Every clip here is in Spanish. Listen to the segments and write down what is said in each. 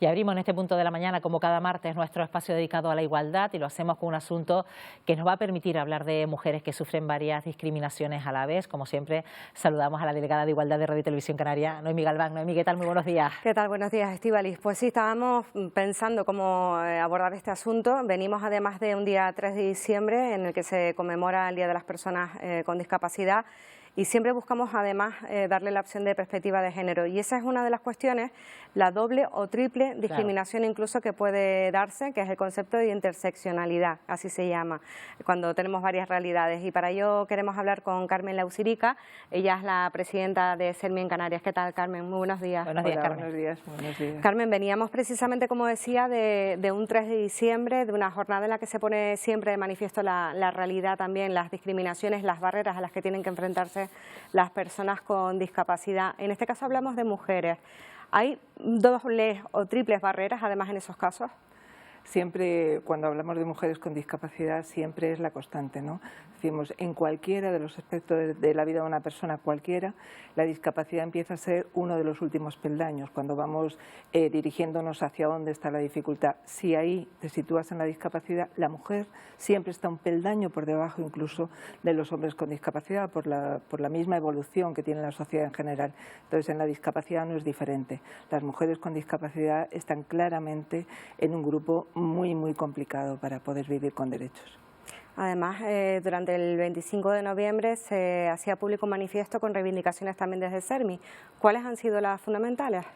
Y abrimos en este punto de la mañana, como cada martes, nuestro espacio dedicado a la igualdad, y lo hacemos con un asunto que nos va a permitir hablar de mujeres que sufren varias discriminaciones a la vez. Como siempre, saludamos a la delegada de Igualdad de Radio y Televisión Canaria, Noemí Galván. Noemí, ¿qué tal? Muy buenos días. ¿Qué tal? Buenos días, Estíbaliz. Pues sí, estábamos pensando cómo abordar este asunto. Venimos además de un día 3 de diciembre en el que se conmemora el Día de las Personas con Discapacidad. Y siempre buscamos además darle la opción de perspectiva de género, y esa es una de las cuestiones, la doble o triple discriminación incluso que puede darse, que es el concepto de interseccionalidad, así se llama, cuando tenemos varias realidades. Y para ello queremos hablar con Carmen Lausirica, ella es la presidenta de SERMI en Canarias. ¿Qué tal, Carmen? Muy buenos días. Buenos días, Carmen. Buenos días, buenos días. Carmen, veníamos precisamente, como decía, de un 3 de diciembre, de una jornada en la que se pone siempre de manifiesto la realidad también, las discriminaciones, las barreras a las que tienen que enfrentarse las personas con discapacidad. En este caso hablamos de mujeres. ¿Hay dobles o triples barreras además en esos casos? Siempre, cuando hablamos de mujeres con discapacidad, siempre es la constante, ¿no? Decimos, en cualquiera de los aspectos de la vida de una persona, cualquiera, la discapacidad empieza a ser uno de los últimos peldaños, cuando vamos dirigiéndonos hacia dónde está la dificultad. Si ahí te sitúas en la discapacidad, la mujer siempre está un peldaño por debajo incluso de los hombres con discapacidad, por la misma evolución que tiene la sociedad en general. Entonces, en la discapacidad no es diferente. Las mujeres con discapacidad están claramente en un grupo muy complicado para poder vivir con derechos. Además, durante el 25 de noviembre se hacía público un manifiesto con reivindicaciones también desde SERMI. ¿Cuáles han sido las fundamentales?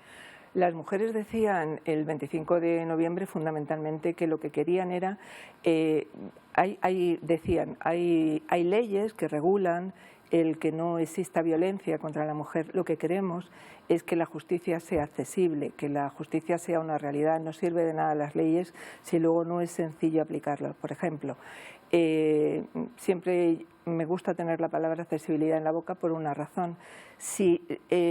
Las mujeres decían el 25 de noviembre fundamentalmente que lo que querían era, hay leyes que regulan el que no exista violencia contra la mujer. Lo que queremos es que la justicia sea accesible, que la justicia sea una realidad. No sirve de nada las leyes si luego no es sencillo aplicarlas. Por ejemplo, siempre me gusta tener la palabra accesibilidad en la boca por una razón. Si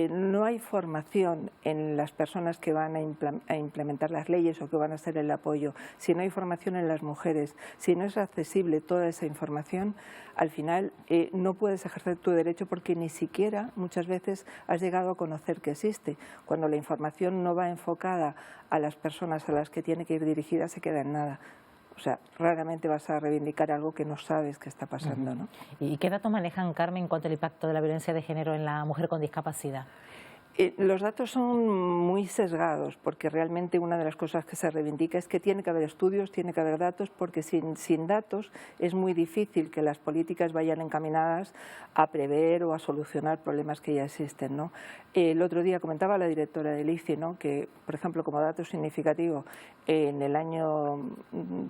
no hay formación en las personas que van a implementar las leyes o que van a ser el apoyo, si no hay formación en las mujeres, si no es accesible toda esa información, al final no puedes ejercer tu derecho porque ni siquiera muchas veces has llegado a conocer que existe. Cuando la información no va enfocada a las personas a las que tiene que ir dirigida, se queda en nada. O sea, raramente vas a reivindicar algo que no sabes que está pasando, ¿no? ¿Y qué datos manejan, Carmen, en cuanto al impacto de la violencia de género en la mujer con discapacidad? Los datos son muy sesgados, porque realmente una de las cosas que se reivindica es que tiene que haber estudios, tiene que haber datos, porque sin datos es muy difícil que las políticas vayan encaminadas a prever o a solucionar problemas que ya existen, ¿no? El otro día comentaba la directora del ICE, ¿no?, que, por ejemplo, como dato significativo, en el año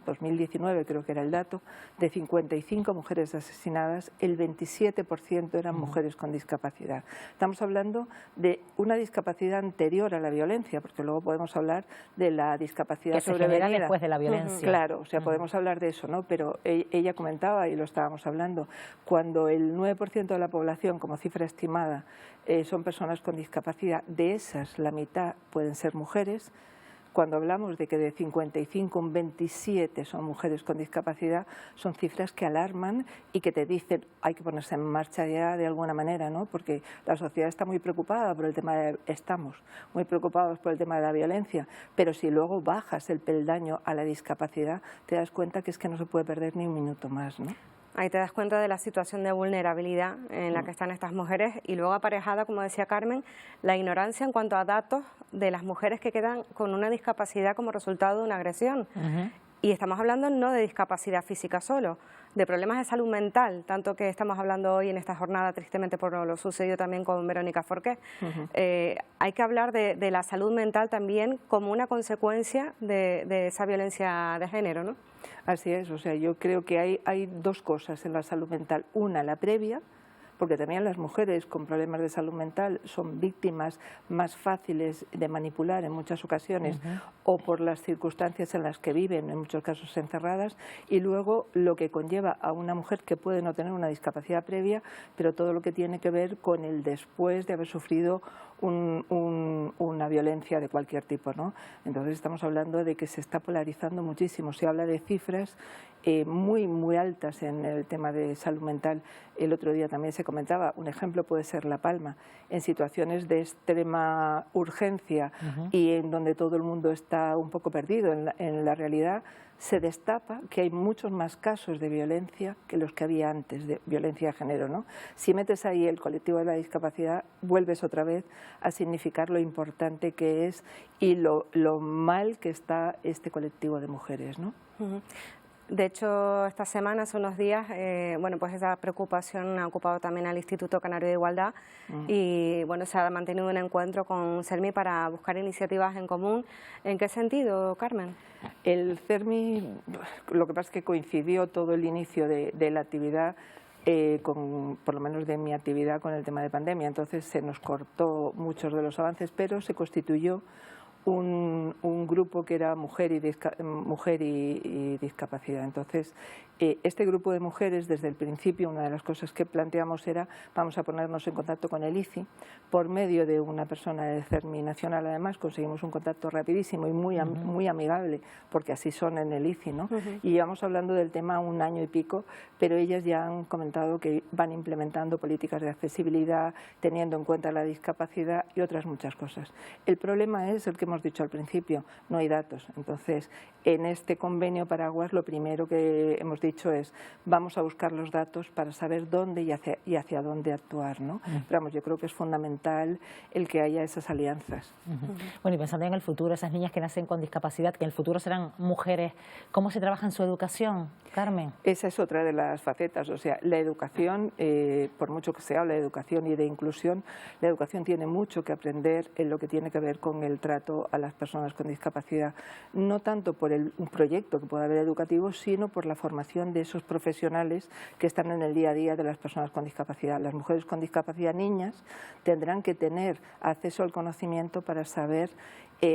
2019, creo que era el dato, de 55 mujeres asesinadas, el 27% eran mujeres con discapacidad. Estamos hablando de una discapacidad anterior a la violencia, porque luego podemos hablar de la discapacidad sobrevenida. Que se genera después de la violencia. Claro, o sea, podemos hablar de eso, ¿no? Pero ella comentaba, y lo estábamos hablando, cuando el 9% de la población, como cifra estimada, son personas con discapacidad, de esas la mitad pueden ser mujeres. Cuando hablamos de que de 55 un 27 son mujeres con discapacidad, son cifras que alarman y que te dicen hay que ponerse en marcha ya de alguna manera, ¿no? Porque la sociedad está muy preocupada por el tema estamos muy preocupados por el tema de la violencia, pero si luego bajas el peldaño a la discapacidad, te das cuenta que es que no se puede perder ni un minuto más, ¿no? Ahí te das cuenta de la situación de vulnerabilidad en la que están estas mujeres, y luego aparejada, como decía Carmen, la ignorancia en cuanto a datos de las mujeres que quedan con una discapacidad como resultado de una agresión. Y estamos hablando no de discapacidad física solo, de problemas de salud mental, tanto que estamos hablando hoy en esta jornada, tristemente por lo sucedido también con Verónica Forqué. Hay que hablar de la salud mental también como una consecuencia de esa violencia de género, ¿no? Así es, o sea, yo creo que hay dos cosas en la salud mental. Una, la previa, porque también las mujeres con problemas de salud mental son víctimas más fáciles de manipular en muchas ocasiones, o por las circunstancias en las que viven, en muchos casos encerradas, y luego lo que conlleva a una mujer que puede no tener una discapacidad previa, pero todo lo que tiene que ver con el después de haber sufrido una violencia de cualquier tipo, ¿no? Entonces estamos hablando de que se está polarizando muchísimo. Se habla de cifras muy altas en el tema de salud mental. El otro día también se comentaba, un ejemplo puede ser La Palma, en situaciones de extrema urgencia y en donde todo el mundo está un poco perdido en la realidad, se destapa que hay muchos más casos de violencia que los que había antes, de violencia de género, ¿no? Si metes ahí el colectivo de la discapacidad, vuelves otra vez a significar lo importante que es y lo mal que está este colectivo de mujeres, ¿no? De hecho, esta semana, hace unos días, bueno, pues esa preocupación ha ocupado también al Instituto Canario de Igualdad y bueno, se ha mantenido un encuentro con CERMI para buscar iniciativas en común. ¿En qué sentido, Carmen? El CERMI, lo que pasa es que coincidió todo el inicio de la actividad por lo menos de mi actividad con el tema de pandemia, entonces se nos cortó muchos de los avances, pero se constituyó un grupo que era mujer y discapacidad. Entonces, este grupo de mujeres, desde el principio, una de las cosas que planteamos era, vamos a ponernos en contacto con el ICI, por medio de una persona del CERMI nacional, además, conseguimos un contacto rapidísimo y muy amigable, porque así son en el ICI, ¿no? Y llevamos hablando del tema 1 año y pico, pero ellas ya han comentado que van implementando políticas de accesibilidad, teniendo en cuenta la discapacidad y otras muchas cosas. El problema es el que hemos dicho al principio, no hay datos. Entonces, en este convenio Paraguas, lo primero que hemos dicho es, vamos a buscar los datos para saber dónde y hacia dónde actuar, ¿no? Pero vamos, yo creo que es fundamental el que haya esas alianzas. Bueno, y pensando en el futuro, esas niñas que nacen con discapacidad, que en el futuro serán mujeres, ¿cómo se trabaja en su educación, Carmen? Esa es otra de las facetas, o sea, la educación, por mucho que se hable de educación y de inclusión, la educación tiene mucho que aprender en lo que tiene que ver con el trato a las personas con discapacidad, no tanto por un proyecto que pueda haber educativo, sino por la formación de esos profesionales que están en el día a día de las personas con discapacidad. Las mujeres con discapacidad, niñas, tendrán que tener acceso al conocimiento para saber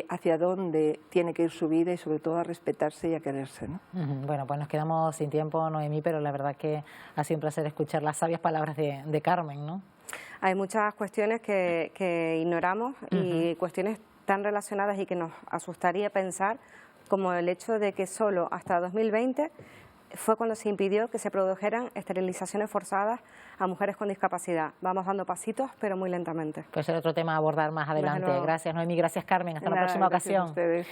hacia dónde tiene que ir su vida y sobre todo a respetarse y a quererse, ¿no? Bueno, pues nos quedamos sin tiempo, Noemí, pero la verdad que ha sido un placer escuchar las sabias palabras de Carmen, ¿no? Hay muchas cuestiones que ignoramos y cuestiones tan relacionadas y que nos asustaría pensar, como el hecho de que solo hasta 2020 fue cuando se impidió que se produjeran esterilizaciones forzadas a mujeres con discapacidad. Vamos dando pasitos, pero muy lentamente. Pues será otro tema a abordar más adelante. Gracias, Noemí. Gracias, Carmen. Hasta la próxima ocasión. Gracias a ustedes.